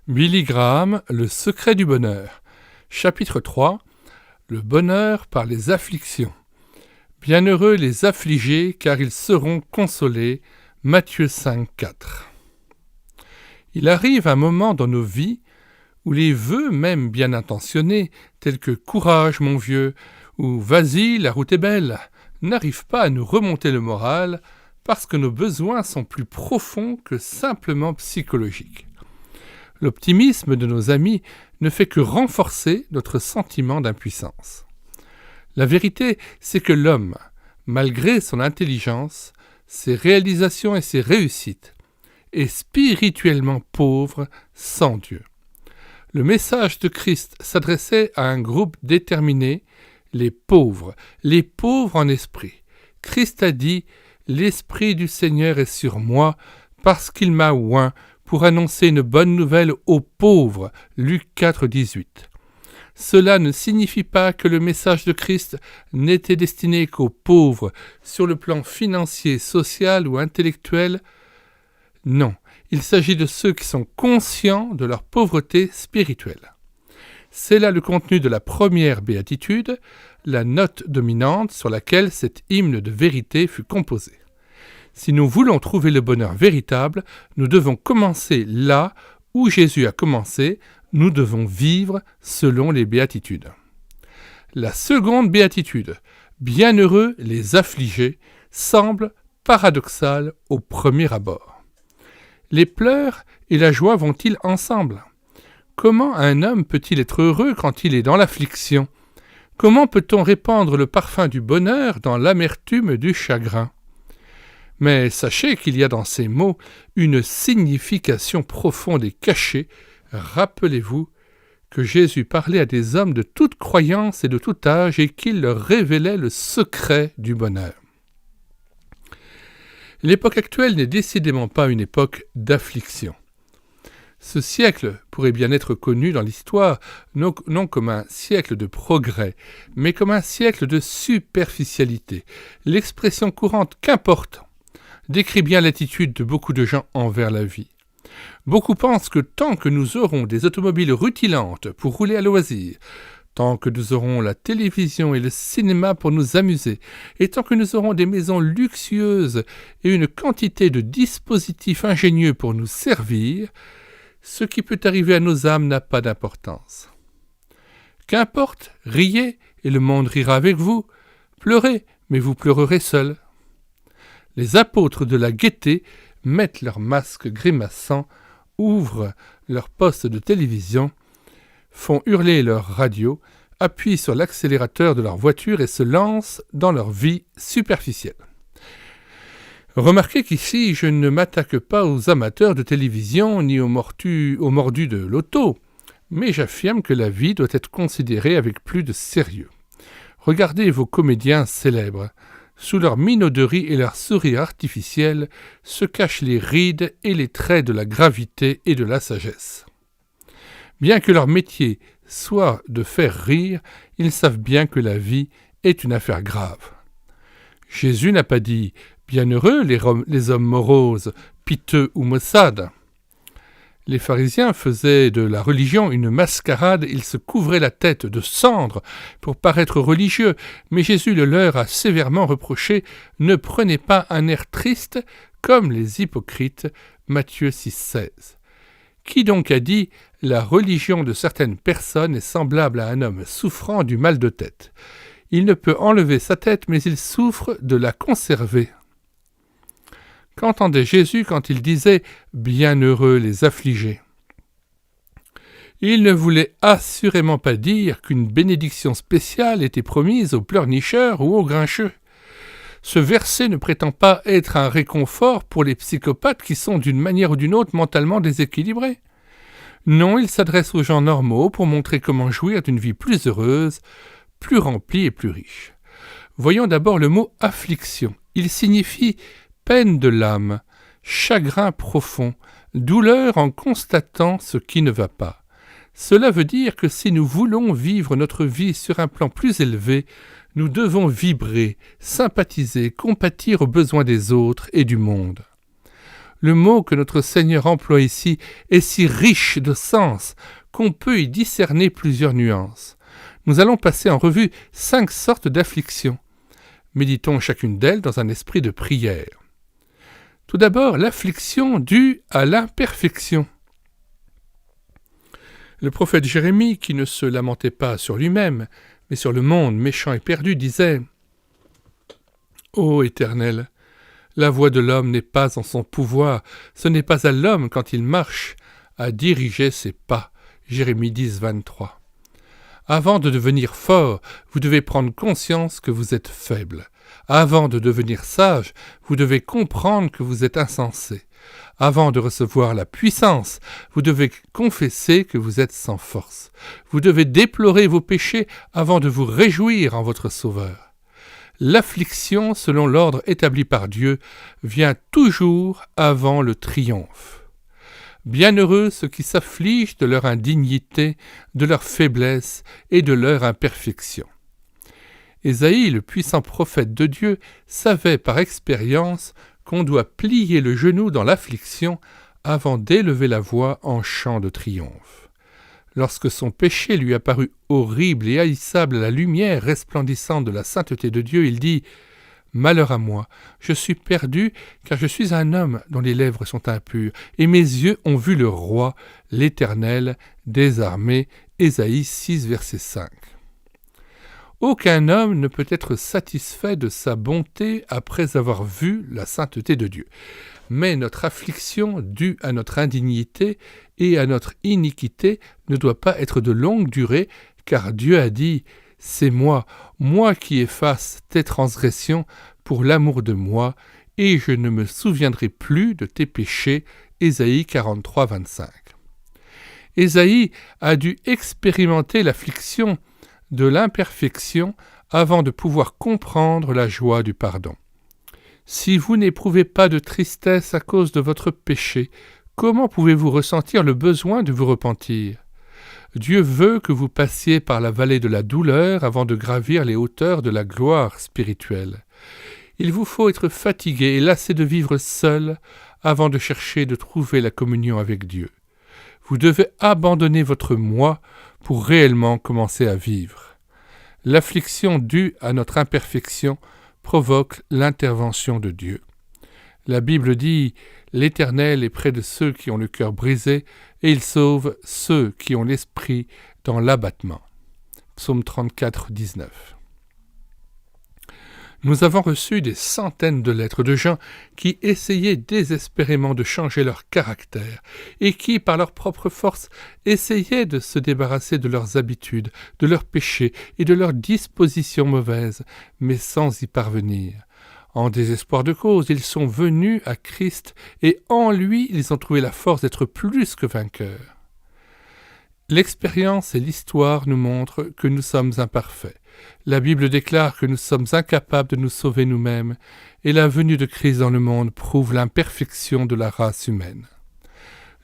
Billy Graham, Le secret du bonheur. Chapitre 3. Le bonheur par les afflictions. Bienheureux les affligés, car ils seront consolés. Matthieu 5, 4. Il arrive un moment dans nos vies où les vœux, même bien intentionnés, tels que « Courage, mon vieux » ou « Vas-y, la route est belle », n'arrivent pas à nous remonter le moral parce que nos besoins sont plus profonds que simplement psychologiques. L'optimisme de nos amis ne fait que renforcer notre sentiment d'impuissance. La vérité, c'est que l'homme, malgré son intelligence, ses réalisations et ses réussites, est spirituellement pauvre sans Dieu. Le message de Christ s'adressait à un groupe déterminé, les pauvres en esprit. Christ a dit « L'Esprit du Seigneur est sur moi, parce qu'il m'a oint pour annoncer une bonne nouvelle aux pauvres » Luc 4, 18. Cela ne signifie pas que le message de Christ n'était destiné qu'aux pauvres sur le plan financier, social ou intellectuel. Non, il s'agit de ceux qui sont conscients de leur pauvreté spirituelle. C'est là le contenu de la première béatitude, la note dominante sur laquelle cet hymne de vérité fut composé. Si nous voulons trouver le bonheur véritable, nous devons commencer là où Jésus a commencé, nous devons vivre selon les béatitudes. La seconde béatitude, bienheureux les affligés, semble paradoxale au premier abord. Les pleurs et la joie vont-ils ensemble ? Comment un homme peut-il être heureux quand il est dans l'affliction ? Comment peut-on répandre le parfum du bonheur dans l'amertume du chagrin ? Mais sachez qu'il y a dans ces mots une signification profonde et cachée. Rappelez-vous que Jésus parlait à des hommes de toute croyance et de tout âge et qu'il leur révélait le secret du bonheur. L'époque actuelle n'est décidément pas une époque d'affliction. Ce siècle pourrait bien être connu dans l'histoire non comme un siècle de progrès, mais comme un siècle de superficialité. L'expression courante « qu'importe » décrit bien l'attitude de beaucoup de gens envers la vie. Beaucoup pensent que tant que nous aurons des automobiles rutilantes pour rouler à loisir, tant que nous aurons la télévision et le cinéma pour nous amuser, et tant que nous aurons des maisons luxueuses et une quantité de dispositifs ingénieux pour nous servir, ce qui peut arriver à nos âmes n'a pas d'importance. Qu'importe, riez, et le monde rira avec vous. Pleurez, mais vous pleurerez seuls. Les apôtres de la gaieté mettent leurs masques grimaçants, ouvrent leur poste de télévision, font hurler leur radio, appuient sur l'accélérateur de leur voiture et se lancent dans leur vie superficielle. Remarquez qu'ici, je ne m'attaque pas aux amateurs de télévision ni aux mordus de loto, mais j'affirme que la vie doit être considérée avec plus de sérieux. Regardez vos comédiens célèbres. Sous leur minauderie et leur sourire artificiel se cachent les rides et les traits de la gravité et de la sagesse. Bien que leur métier soit de faire rire, ils savent bien que la vie est une affaire grave. Jésus n'a pas dit « Bienheureux les hommes moroses, piteux ou maussades ». Les pharisiens faisaient de la religion une mascarade, ils se couvraient la tête de cendres pour paraître religieux, mais Jésus le leur a sévèrement reproché « Ne prenez pas un air triste comme les hypocrites » Matthieu 6, 16. Qui donc a dit « La religion de certaines personnes est semblable à un homme souffrant du mal de tête. Il ne peut enlever sa tête, mais il souffre de la conserver. » Qu'entendait Jésus quand il disait « Bienheureux les affligés » ? Il ne voulait assurément pas dire qu'une bénédiction spéciale était promise aux pleurnicheurs ou aux grincheux. Ce verset ne prétend pas être un réconfort pour les psychopathes qui sont d'une manière ou d'une autre mentalement déséquilibrés. Non, il s'adresse aux gens normaux pour montrer comment jouir d'une vie plus heureuse, plus remplie et plus riche. Voyons d'abord le mot « affliction ». Il signifie peine de l'âme, chagrin profond, douleur en constatant ce qui ne va pas. Cela veut dire que si nous voulons vivre notre vie sur un plan plus élevé, nous devons vibrer, sympathiser, compatir aux besoins des autres et du monde. Le mot que notre Seigneur emploie ici est si riche de sens qu'on peut y discerner plusieurs nuances. Nous allons passer en revue 5 sortes d'afflictions. Méditons chacune d'elles dans un esprit de prière. Tout d'abord, l'affliction due à l'imperfection. Le prophète Jérémie, qui ne se lamentait pas sur lui-même, mais sur le monde méchant et perdu, disait « Ô Éternel, la voie de l'homme n'est pas en son pouvoir, ce n'est pas à l'homme, quand il marche, à diriger ses pas. » Jérémie 10, 23. Avant de devenir fort, vous devez prendre conscience que vous êtes faible. Avant de devenir sage, vous devez comprendre que vous êtes insensé. Avant de recevoir la puissance, vous devez confesser que vous êtes sans force. Vous devez déplorer vos péchés avant de vous réjouir en votre Sauveur. L'affliction, selon l'ordre établi par Dieu, vient toujours avant le triomphe. Bienheureux ceux qui s'affligent de leur indignité, de leur faiblesse et de leur imperfection. Ésaïe, le puissant prophète de Dieu, savait par expérience qu'on doit plier le genou dans l'affliction avant d'élever la voix en chant de triomphe. Lorsque son péché lui apparut horrible et haïssable à la lumière resplendissante de la sainteté de Dieu, il dit « Malheur à moi, je suis perdu, car je suis un homme dont les lèvres sont impures, et mes yeux ont vu le roi, l'Éternel, des armées. » Ésaïe 6, verset 5. Aucun homme ne peut être satisfait de sa bonté après avoir vu la sainteté de Dieu. Mais notre affliction due à notre indignité et à notre iniquité ne doit pas être de longue durée, car Dieu a dit « C'est moi qui efface tes transgressions pour l'amour de moi, et je ne me souviendrai plus de tes péchés. » Ésaïe 43, 25. Ésaïe a dû expérimenter l'affliction de l'imperfection avant de pouvoir comprendre la joie du pardon. Si vous n'éprouvez pas de tristesse à cause de votre péché, comment pouvez-vous ressentir le besoin de vous repentir ? Dieu veut que vous passiez par la vallée de la douleur avant de gravir les hauteurs de la gloire spirituelle. Il vous faut être fatigué et lassé de vivre seul avant de chercher de trouver la communion avec Dieu. Vous devez abandonner votre moi pour réellement commencer à vivre. L'affliction due à notre imperfection provoque l'intervention de Dieu. La Bible dit « L'Éternel est près de ceux qui ont le cœur brisé, et il sauve ceux qui ont l'esprit dans l'abattement. » Psaume 34, 19. Nous avons reçu des centaines de lettres de gens qui essayaient désespérément de changer leur caractère et qui, par leur propre force, essayaient de se débarrasser de leurs habitudes, de leurs péchés et de leurs dispositions mauvaises, mais sans y parvenir. En désespoir de cause, ils sont venus à Christ et en lui, ils ont trouvé la force d'être plus que vainqueurs. L'expérience et l'histoire nous montrent que nous sommes imparfaits. La Bible déclare que nous sommes incapables de nous sauver nous-mêmes, et la venue de Christ dans le monde prouve l'imperfection de la race humaine.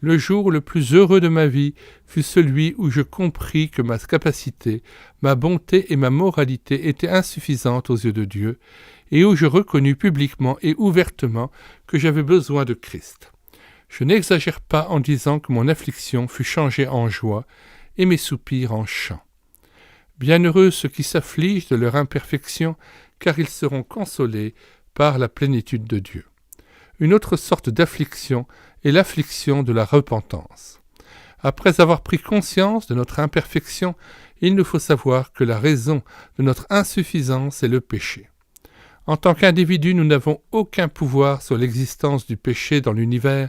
Le jour le plus heureux de ma vie fut celui où je compris que ma capacité, ma bonté et ma moralité étaient insuffisantes aux yeux de Dieu, et où je reconnus publiquement et ouvertement que j'avais besoin de Christ. Je n'exagère pas en disant que mon affliction fut changée en joie et mes soupirs en chant. Bienheureux ceux qui s'affligent de leur imperfection, car ils seront consolés par la plénitude de Dieu. Une autre sorte d'affliction est l'affliction de la repentance. Après avoir pris conscience de notre imperfection, il nous faut savoir que la raison de notre insuffisance est le péché. En tant qu'individus, nous n'avons aucun pouvoir sur l'existence du péché dans l'univers,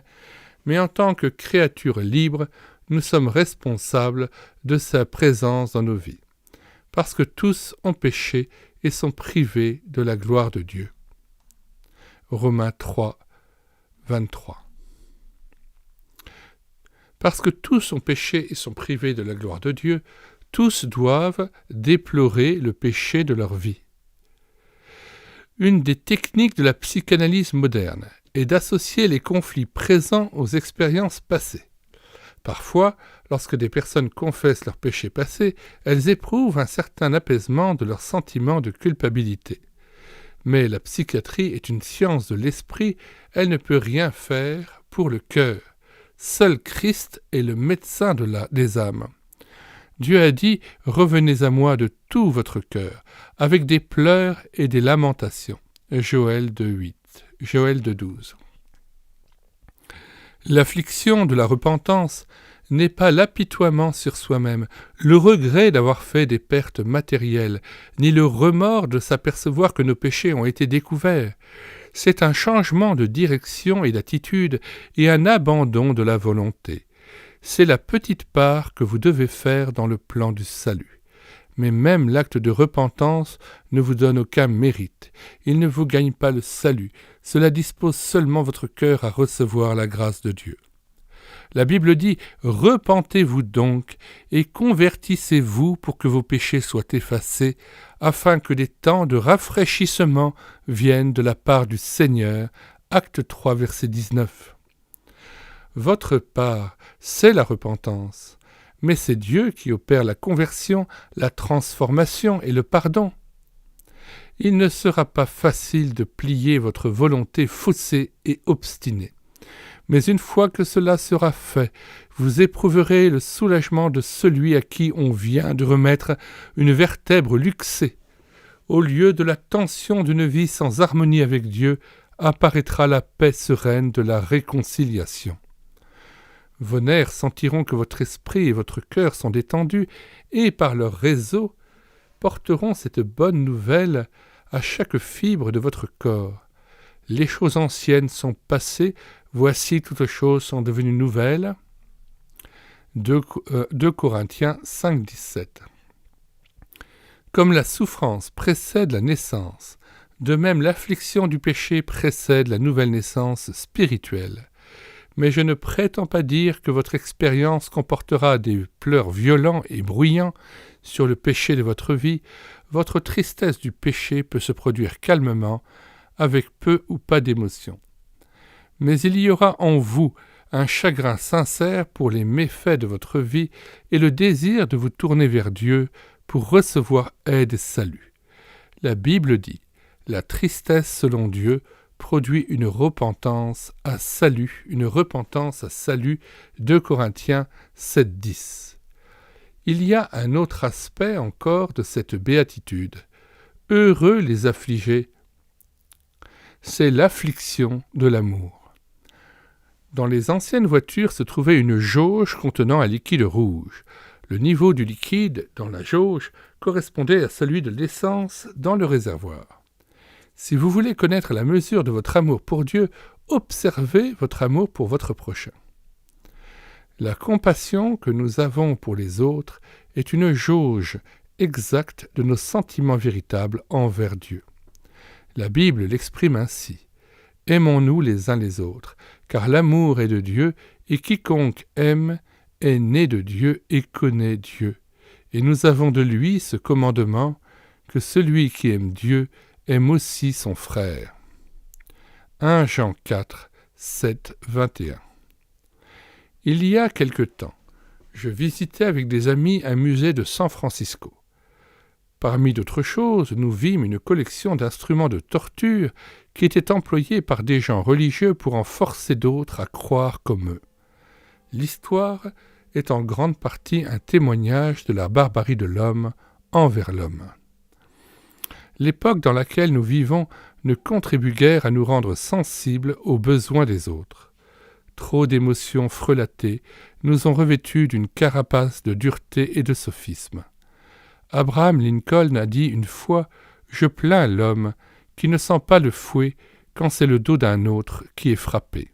mais en tant que créatures libres, nous sommes responsables de sa présence dans nos vies. Parce que tous ont péché et sont privés de la gloire de Dieu. Romains 3, 23. Parce que tous ont péché et sont privés de la gloire de Dieu, tous doivent déplorer le péché de leur vie. Une des techniques de la psychanalyse moderne est d'associer les conflits présents aux expériences passées. Parfois, lorsque des personnes confessent leurs péchés passés, elles éprouvent un certain apaisement de leurs sentiments de culpabilité. Mais la psychiatrie est une science de l'esprit, elle ne peut rien faire pour le cœur. Seul Christ est le médecin des âmes. Dieu a dit « Revenez à moi de tout votre cœur, avec des pleurs et des lamentations. » Joël 2:8, Joël 2:12. L'affliction de la repentance n'est pas l'apitoiement sur soi-même, le regret d'avoir fait des pertes matérielles, ni le remords de s'apercevoir que nos péchés ont été découverts. C'est un changement de direction et d'attitude et un abandon de la volonté. C'est la petite part que vous devez faire dans le plan du salut. Mais même l'acte de repentance ne vous donne aucun mérite. Il ne vous gagne pas le salut. Cela dispose seulement votre cœur à recevoir la grâce de Dieu. La Bible dit « Repentez-vous donc et convertissez-vous pour que vos péchés soient effacés, afin que des temps de rafraîchissement viennent de la part du Seigneur. » Acte 3, verset 19. Votre part, c'est la repentance, mais c'est Dieu qui opère la conversion, la transformation et le pardon. Il ne sera pas facile de plier votre volonté faussée et obstinée. Mais une fois que cela sera fait, vous éprouverez le soulagement de celui à qui on vient de remettre une vertèbre luxée. Au lieu de la tension d'une vie sans harmonie avec Dieu, apparaîtra la paix sereine de la réconciliation. Vos nerfs sentiront que votre esprit et votre cœur sont détendus et, par leur réseau, porteront cette bonne nouvelle à chaque fibre de votre corps. Les choses anciennes sont passées, voici toutes choses sont devenues nouvelles. 2 Corinthiens 5, 17. Comme la souffrance précède la naissance, de même l'affliction du péché précède la nouvelle naissance spirituelle. Mais je ne prétends pas dire que votre expérience comportera des pleurs violents et bruyants sur le péché de votre vie. Votre tristesse du péché peut se produire calmement, avec peu ou pas d'émotion. Mais il y aura en vous un chagrin sincère pour les méfaits de votre vie et le désir de vous tourner vers Dieu pour recevoir aide et salut. La Bible dit « La tristesse selon Dieu produit une repentance à salut. » 2 Corinthiens 7, 10. Il y a un autre aspect encore de cette béatitude. Heureux les affligés. C'est l'affliction de l'amour. Dans les anciennes voitures se trouvait une jauge contenant un liquide rouge. Le niveau du liquide dans la jauge correspondait à celui de l'essence dans le réservoir. Si vous voulez connaître la mesure de votre amour pour Dieu, observez votre amour pour votre prochain. La compassion que nous avons pour les autres est une jauge exacte de nos sentiments véritables envers Dieu. La Bible l'exprime ainsi. « Aimons-nous les uns les autres, car l'amour est de Dieu, et quiconque aime est né de Dieu et connaît Dieu. Et nous avons de lui ce commandement, que celui qui aime Dieu aime aussi son frère. » 1 Jean 4, 7, 21. Il y a quelque temps, je visitais avec des amis un musée de San Francisco. Parmi d'autres choses, nous vîmes une collection d'instruments de torture qui étaient employés par des gens religieux pour en forcer d'autres à croire comme eux. L'histoire est en grande partie un témoignage de la barbarie de l'homme envers l'homme. L'époque dans laquelle nous vivons ne contribue guère à nous rendre sensibles aux besoins des autres. Trop d'émotions frelatées nous ont revêtus d'une carapace de dureté et de sophisme. Abraham Lincoln a dit une fois « Je plains l'homme qui ne sent pas le fouet quand c'est le dos d'un autre qui est frappé. »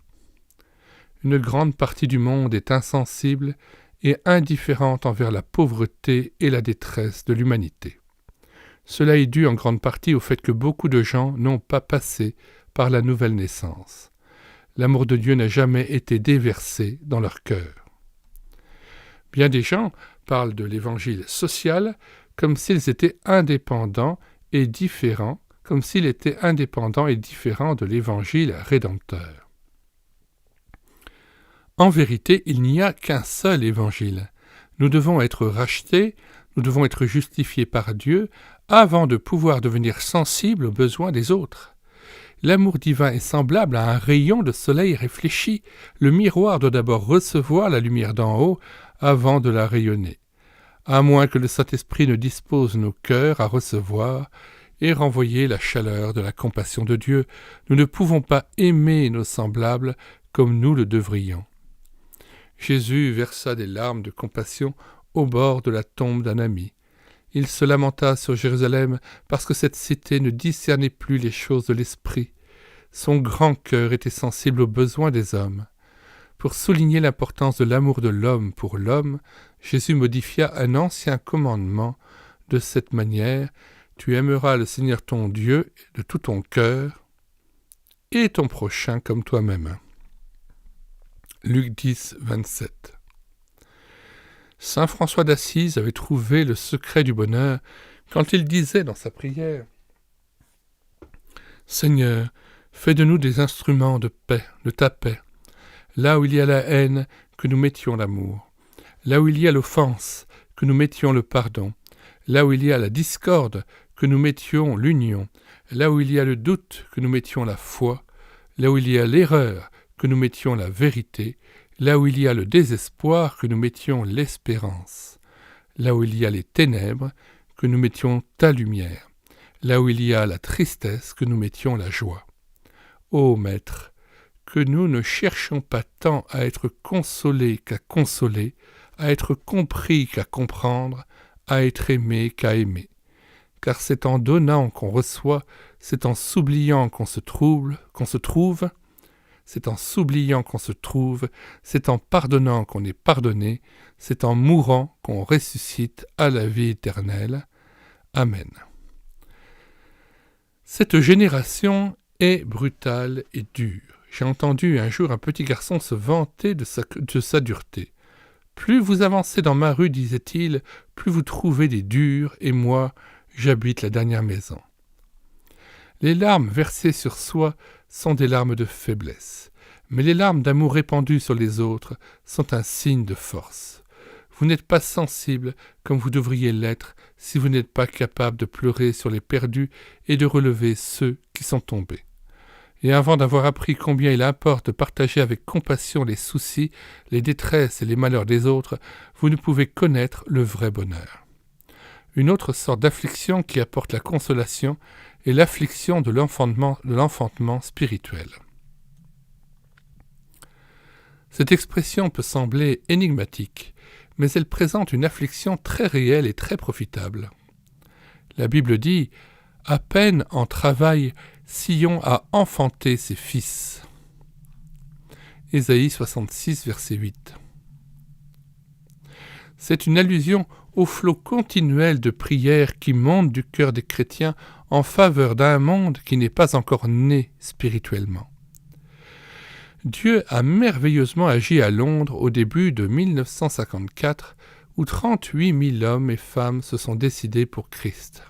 Une grande partie du monde est insensible et indifférente envers la pauvreté et la détresse de l'humanité. Cela est dû en grande partie au fait que beaucoup de gens n'ont pas passé par la nouvelle naissance. L'amour de Dieu n'a jamais été déversé dans leur cœur. Bien des gens parlent de l'évangile social comme s'ils étaient indépendants et différents, de l'évangile rédempteur. En vérité, il n'y a qu'un seul évangile. Nous devons être rachetés, nous devons être justifiés par Dieu avant de pouvoir devenir sensibles aux besoins des autres. L'amour divin est semblable à un rayon de soleil réfléchi. Le miroir doit d'abord recevoir la lumière d'en haut avant de la rayonner. À moins que le Saint-Esprit ne dispose nos cœurs à recevoir et renvoyer la chaleur de la compassion de Dieu, nous ne pouvons pas aimer nos semblables comme nous le devrions. Jésus versa des larmes de compassion au bord de la tombe d'un ami. Il se lamenta sur Jérusalem parce que cette cité ne discernait plus les choses de l'esprit. Son grand cœur était sensible aux besoins des hommes. Pour souligner l'importance de l'amour de l'homme pour l'homme, Jésus modifia un ancien commandement de cette manière: « Tu aimeras le Seigneur ton Dieu de tout ton cœur et ton prochain comme toi-même. » Luc 10, 27. Saint François d'Assise avait trouvé le secret du bonheur quand il disait dans sa prière: « Seigneur, fais de nous des instruments de paix, de ta paix. Là où il y a la haine, que nous mettions l'amour. Là où il y a l'offense, que nous mettions le pardon. Là où il y a la discorde, que nous mettions l'union. Là où il y a le doute, que nous mettions la foi. Là où il y a l'erreur, que nous mettions la vérité. Là où il y a le désespoir, que nous mettions l'espérance. Là où il y a les ténèbres, que nous mettions ta lumière. Là où il y a la tristesse, que nous mettions la joie. Ô Maître, que nous ne cherchions pas tant à être consolés qu'à consoler, à être compris qu'à comprendre, à être aimés qu'à aimer. Car c'est en donnant qu'on reçoit, c'est en s'oubliant qu'on se trouve, c'est en s'oubliant qu'on se trouve, c'est en pardonnant qu'on est pardonné, c'est en mourant qu'on ressuscite à la vie éternelle. Amen. Cette génération est brutale et dure. J'ai entendu un jour un petit garçon se vanter de sa dureté. Plus vous avancez dans ma rue, disait-il, plus vous trouvez des durs, et moi, j'habite la dernière maison. Les larmes versées sur soi sont des larmes de faiblesse, mais les larmes d'amour répandues sur les autres sont un signe de force. Vous n'êtes pas sensible comme vous devriez l'être si vous n'êtes pas capable de pleurer sur les perdus et de relever ceux qui sont tombés. Et avant d'avoir appris combien il importe de partager avec compassion les soucis, les détresses et les malheurs des autres, vous ne pouvez connaître le vrai bonheur. Une autre sorte d'affliction qui apporte la consolation est l'affliction de l'enfantement spirituel. Cette expression peut sembler énigmatique, mais elle présente une affliction très réelle et très profitable. La Bible dit « À peine en travail, Sion a enfanté ses fils. » Ésaïe 66, verset 8. C'est une allusion au flot continuel de prières qui monte du cœur des chrétiens en faveur d'un monde qui n'est pas encore né spirituellement. Dieu a merveilleusement agi à Londres au début de 1954, où 38 000 hommes et femmes se sont décidés pour Christ.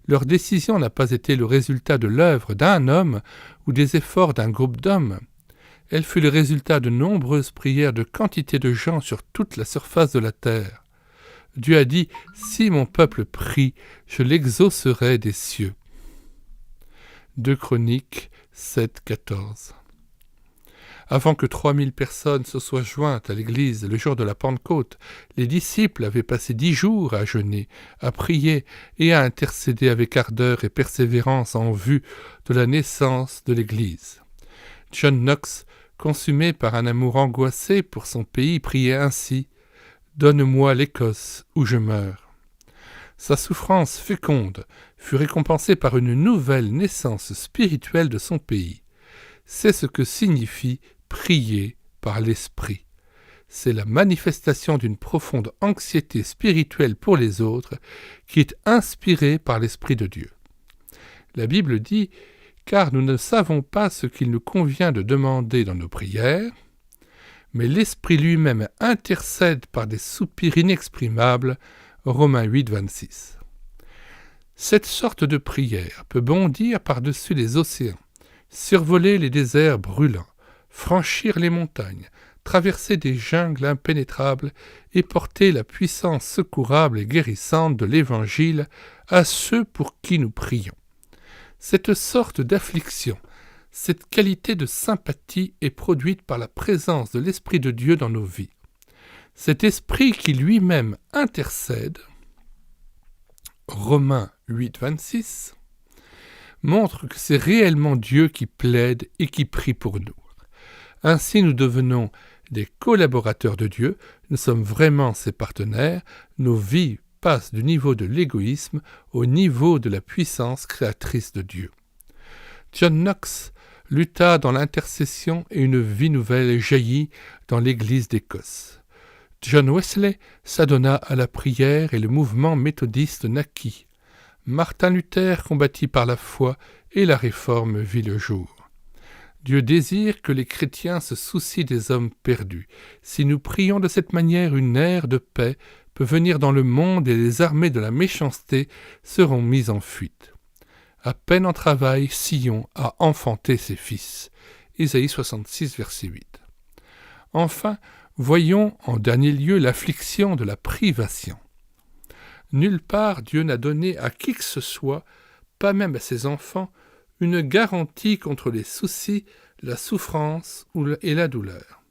Leur décision n'a pas été le résultat de l'œuvre d'un homme ou des efforts d'un groupe d'hommes. Elle fut le résultat de nombreuses prières de quantité de gens sur toute la surface de la terre. Dieu a dit « Si mon peuple prie, je l'exaucerai des cieux. » 2 Chroniques 7, 14. Avant que 3000 personnes se soient jointes à l'église le jour de la Pentecôte, les disciples avaient passé 10 jours à jeûner, à prier et à intercéder avec ardeur et persévérance en vue de la naissance de l'église. John Knox, consumé par un amour angoissé pour son pays, priait ainsi « Donne-moi l'Écosse où je meurs ». Sa souffrance féconde fut récompensée par une nouvelle naissance spirituelle de son pays. C'est ce que signifie prier par l'esprit. C'est la manifestation d'une profonde anxiété spirituelle pour les autres qui est inspirée par l'Esprit de Dieu. La Bible dit « Car nous ne savons pas ce qu'il nous convient de demander dans nos prières, mais l'Esprit lui-même intercède par des soupirs inexprimables. » Romains 8, 26. Cette sorte de prière peut bondir par-dessus les océans, survoler les déserts brûlants, franchir les montagnes, traverser des jungles impénétrables et porter la puissance secourable et guérissante de l'Évangile à ceux pour qui nous prions. Cette sorte d'affliction, cette qualité de sympathie est produite par la présence de l'Esprit de Dieu dans nos vies. Cet Esprit qui lui-même intercède, Romains 8, 26, montre que c'est réellement Dieu qui plaide et qui prie pour nous. Ainsi nous devenons des collaborateurs de Dieu, nous sommes vraiment ses partenaires, nos vies passent du niveau de l'égoïsme au niveau de la puissance créatrice de Dieu. John Knox lutta dans l'intercession et une vie nouvelle jaillit dans l'Église d'Écosse. John Wesley s'adonna à la prière et le mouvement méthodiste naquit. Martin Luther combattit par la foi et la réforme vit le jour. Dieu désire que les chrétiens se soucient des hommes perdus. Si nous prions de cette manière, une ère de paix peut venir dans le monde et les armées de la méchanceté seront mises en fuite. À peine en travail, Sion a enfanté ses fils. Isaïe 66, verset 8. Enfin, voyons en dernier lieu l'affliction de la privation. Nulle part Dieu n'a donné à qui que ce soit, pas même à ses enfants, une garantie contre les soucis, la souffrance et la douleur.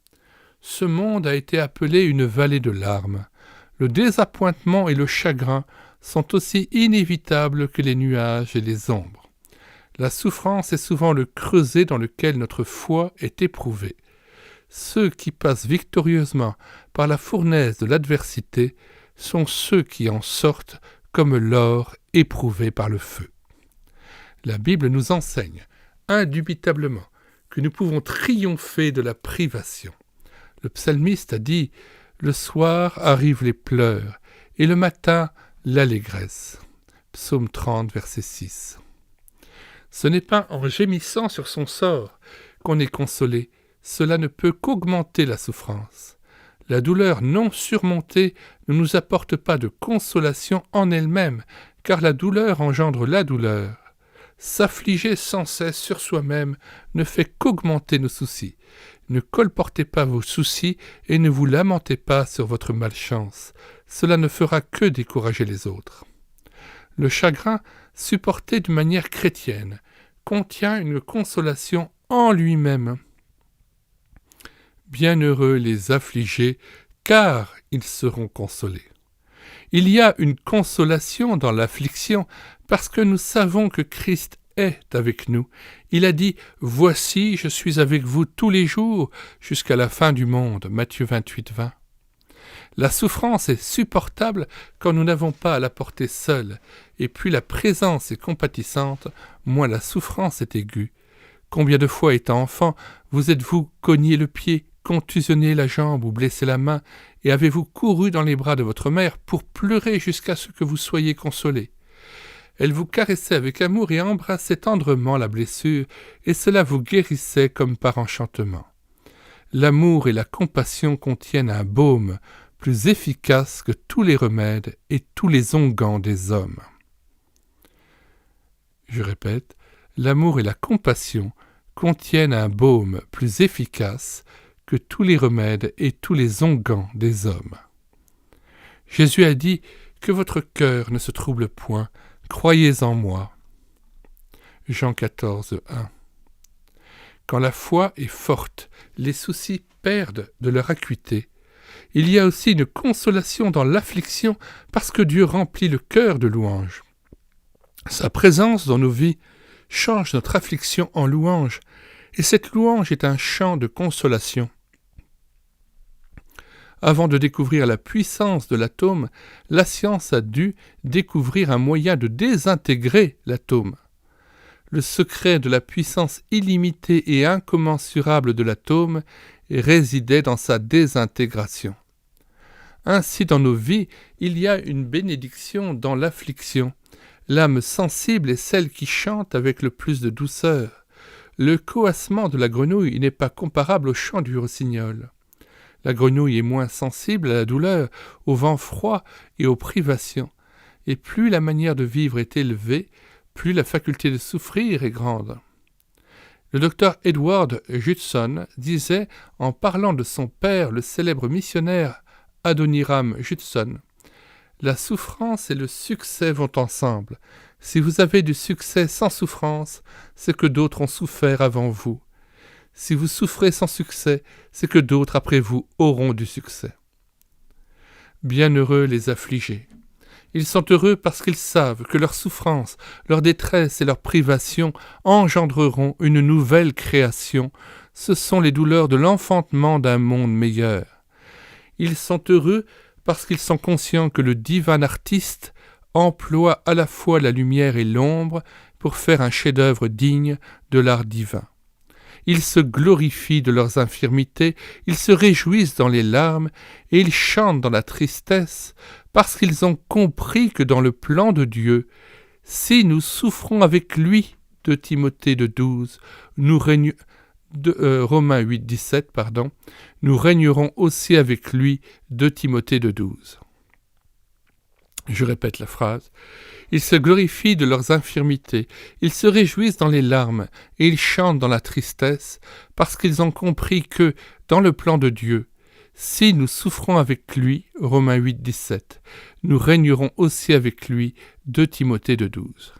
Ce monde a été appelé une vallée de larmes. Le désappointement et le chagrin sont aussi inévitables que les nuages et les ombres. La souffrance est souvent le creuset dans lequel notre foi est éprouvée. Ceux qui passent victorieusement par la fournaise de l'adversité sont ceux qui en sortent comme l'or éprouvé par le feu. La Bible nous enseigne, indubitablement, que nous pouvons triompher de la privation. Le psalmiste a dit « Le soir arrivent les pleurs, et le matin l'allégresse ». Psaume 30, verset 6. Ce n'est pas en gémissant sur son sort qu'on est consolé, cela ne peut qu'augmenter la souffrance. La douleur non surmontée ne nous apporte pas de consolation en elle-même, car la douleur engendre la douleur. S'affliger sans cesse sur soi-même ne fait qu'augmenter nos soucis. Ne colportez pas vos soucis et ne vous lamentez pas sur votre malchance. Cela ne fera que décourager les autres. Le chagrin, supporté d'une manière chrétienne, contient une consolation en lui-même. Bienheureux les affligés, car ils seront consolés. Il y a une consolation dans l'affliction parce que nous savons que Christ est avec nous. Il a dit « Voici, je suis avec vous tous les jours jusqu'à la fin du monde » Matthieu 28, 20. La souffrance est supportable quand nous n'avons pas à la porter seule, et plus la présence est compatissante, moins la souffrance est aiguë. Combien de fois, étant enfant, vous êtes-vous cogné le pied, contusionné la jambe ou blessé la main, et avez-vous couru dans les bras de votre mère pour pleurer jusqu'à ce que vous soyez consolé? Elle vous caressait avec amour et embrassait tendrement la blessure, et cela vous guérissait comme par enchantement. L'amour et la compassion contiennent un baume plus efficace que tous les remèdes et tous les onguents des hommes. Je répète, l'amour et la compassion contiennent un baume plus efficace que tous les remèdes et tous les onguents des hommes. Jésus a dit « Que votre cœur ne se trouble point, croyez en moi. » Jean 14, 1. Quand la foi est forte, les soucis perdent de leur acuité. Il y a aussi une consolation dans l'affliction parce que Dieu remplit le cœur de louange. Sa présence dans nos vies change notre affliction en louange, et cette louange est un chant de consolation. Avant de découvrir la puissance de l'atome, la science a dû découvrir un moyen de désintégrer l'atome. Le secret de la puissance illimitée et incommensurable de l'atome résidait dans sa désintégration. Ainsi, dans nos vies, il y a une bénédiction dans l'affliction. L'âme sensible est celle qui chante avec le plus de douceur. Le coassement de la grenouille n'est pas comparable au chant du rossignol. La grenouille est moins sensible à la douleur, au vent froid et aux privations. Et plus la manière de vivre est élevée, plus la faculté de souffrir est grande. Le docteur Edward Judson disait, en parlant de son père, le célèbre missionnaire Adoniram Judson, « La souffrance et le succès vont ensemble. Si vous avez du succès sans souffrance, c'est que d'autres ont souffert avant vous. Si vous souffrez sans succès, c'est que d'autres après vous auront du succès. Bienheureux les affligés. Ils sont heureux parce qu'ils savent que leur souffrance, leur détresse et leur privation engendreront une nouvelle création. Ce sont les douleurs de l'enfantement d'un monde meilleur. Ils sont heureux parce qu'ils sont conscients que le divin artiste emploie à la fois la lumière et l'ombre pour faire un chef-d'œuvre digne de l'art divin. Ils se glorifient de leurs infirmités, ils se réjouissent dans les larmes et ils chantent dans la tristesse parce qu'ils ont compris que dans le plan de Dieu, si nous souffrons avec lui, de Timothée 2:12, Romains 8:17, nous régnerons aussi avec lui, de Timothée 2:12. Je répète la phrase. Ils se glorifient de leurs infirmités, ils se réjouissent dans les larmes et ils chantent dans la tristesse parce qu'ils ont compris que, dans le plan de Dieu, si nous souffrons avec lui, Romains 8:17, nous régnerons aussi avec lui, de Timothée 2:12.